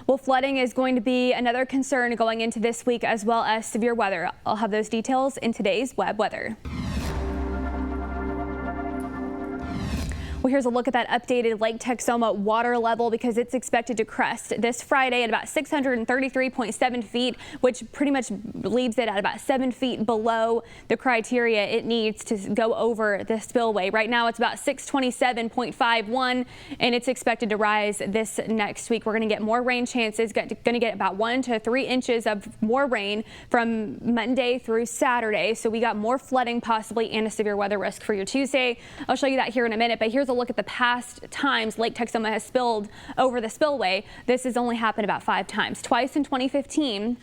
Well, flooding is going to be another concern going into this week, as well as severe weather. I'll have those details in today's web weather. Well, here's a look at that updated Lake Texoma water level, because it's expected to crest this Friday at about 633.7 feet, which pretty much leaves it at about 7 feet below the criteria it needs to go over the spillway. Right now, it's about 627.51, and it's expected to rise this next week. We're going to get more rain chances, going to get about 1 to 3 inches of more rain from Monday through Saturday. So we got more flooding possibly and a severe weather risk for your Tuesday. I'll show you that here in a minute, but here's a look at the past times Lake Texoma has spilled over the spillway. This has only happened about 5 times, twice in 2015.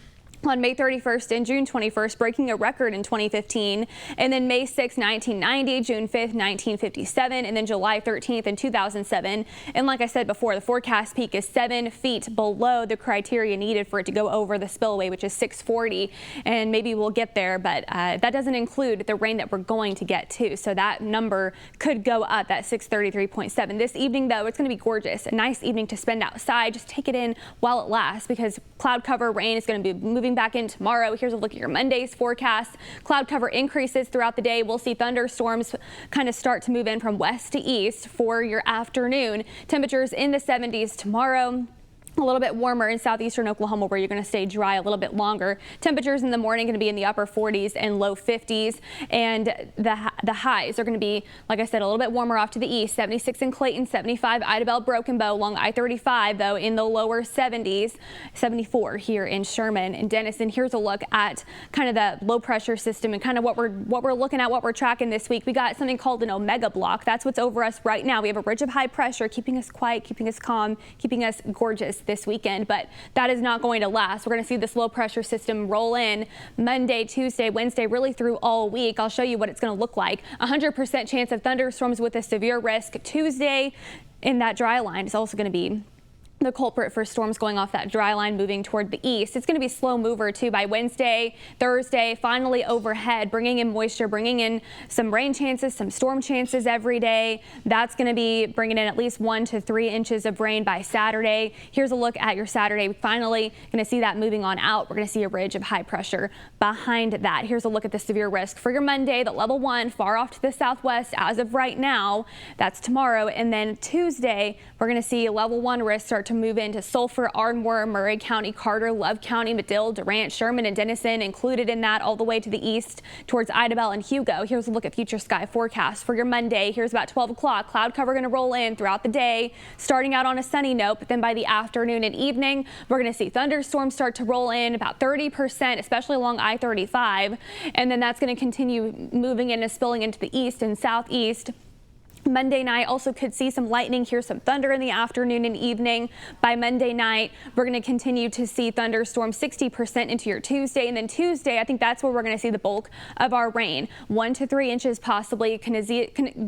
On May 31st and June 21st, breaking a record in 2015, and then May 6, 1990, June 5th, 1957, and then July 13th in 2007. And like I said before, the forecast peak is 7 feet below the criteria needed for it to go over the spillway, which is 640, and maybe we'll get there, but that doesn't include the rain that we're going to get too. So that number could go up at 633.7. This evening, though, it's going to be gorgeous. A nice evening to spend outside. Just take it in while it lasts, because cloud cover rain is going to be moving back in tomorrow. Here's a look at your Monday's forecast. Cloud cover increases throughout the day. We'll see thunderstorms kind of start to move in from west to east for your afternoon. Temperatures in the 70s tomorrow. A little bit warmer in southeastern Oklahoma, where you're going to stay dry a little bit longer. Temperatures in the morning going to be in the upper 40s and low 50s, and the highs are going to be, like I said, a little bit warmer off to the east. 76 in Clayton, 75 Idabel, Broken Bow, along I-35 though in the lower 70s, 74 here in Sherman and Denison. Here's a look at kind of the low pressure system and kind of what we're looking at, what we're tracking this week. We got something called an Omega block. That's what's over us right now. We have a ridge of high pressure keeping us quiet, keeping us calm, keeping us gorgeous this weekend, but that is not going to last. We're going to see this low pressure system roll in Monday, Tuesday, Wednesday, really through all week. I'll show you what it's going to look like. 100% chance of thunderstorms with a severe risk. Tuesday in that dry line is also going to be the culprit for storms going off that dry line moving toward the east. It's going to be slow mover too by Wednesday, Thursday, finally overhead, bringing in moisture, bringing in some rain chances, some storm chances every day. That's going to be bringing in at least 1 to 3 inches of rain by Saturday. Here's a look at your Saturday. Finally going to see that moving on out. We're going to see a ridge of high pressure behind that. Here's a look at the severe risk for your Monday. The level 1 far off to the southwest as of right now. That's tomorrow. And then Tuesday, we're going to see a level 1 risk start to move into Sulphur, Ardmore, Murray County, Carter, Love County, Medill, Durant, Sherman, and Denison included in that, all the way to the east towards Idabel and Hugo. Here's a look at future sky forecast for your Monday. Here's about 12 o'clock. Cloud cover going to roll in throughout the day, starting out on a sunny note, but then by the afternoon and evening, we're going to see thunderstorms start to roll in about 30%, especially along I-35, and then that's going to continue moving in and spilling into the east and southeast. Monday night also could see some lightning, hear some thunder in the afternoon and evening. By Monday night, we're going to continue to see thunderstorms 60% into your Tuesday. And then Tuesday, I think that's where we're going to see the bulk of our rain. 1 to 3 inches possibly.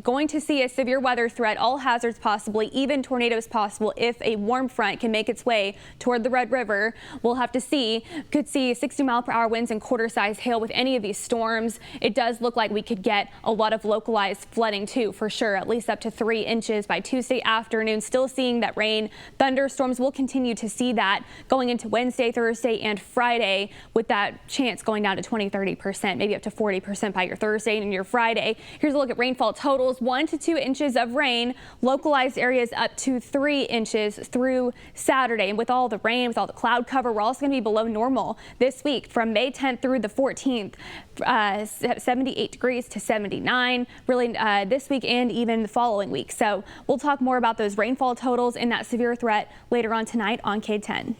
Going to see a severe weather threat, all hazards possibly, even tornadoes possible if a warm front can make its way toward the Red River. We'll have to see. Could see 60-mile-per-hour winds and quarter-size hail with any of these storms. It does look like we could get a lot of localized flooding too, for sure. At least up to 3 inches by Tuesday afternoon. Still seeing that rain. Thunderstorms, will continue to see that going into Wednesday, Thursday, and Friday, with that chance going down to 20-30%, maybe up to 40% by your Thursday and your Friday. Here's a look at rainfall totals. 1 to 2 inches of rain. Localized areas up to 3 inches through Saturday. And with all the rain, with all the cloud cover, we're also going to be below normal this week from May 10th through the 14th. 78 degrees to 79 really this week and even the following week. So we'll talk more about those rainfall totals and that severe threat later on tonight on KATE 10.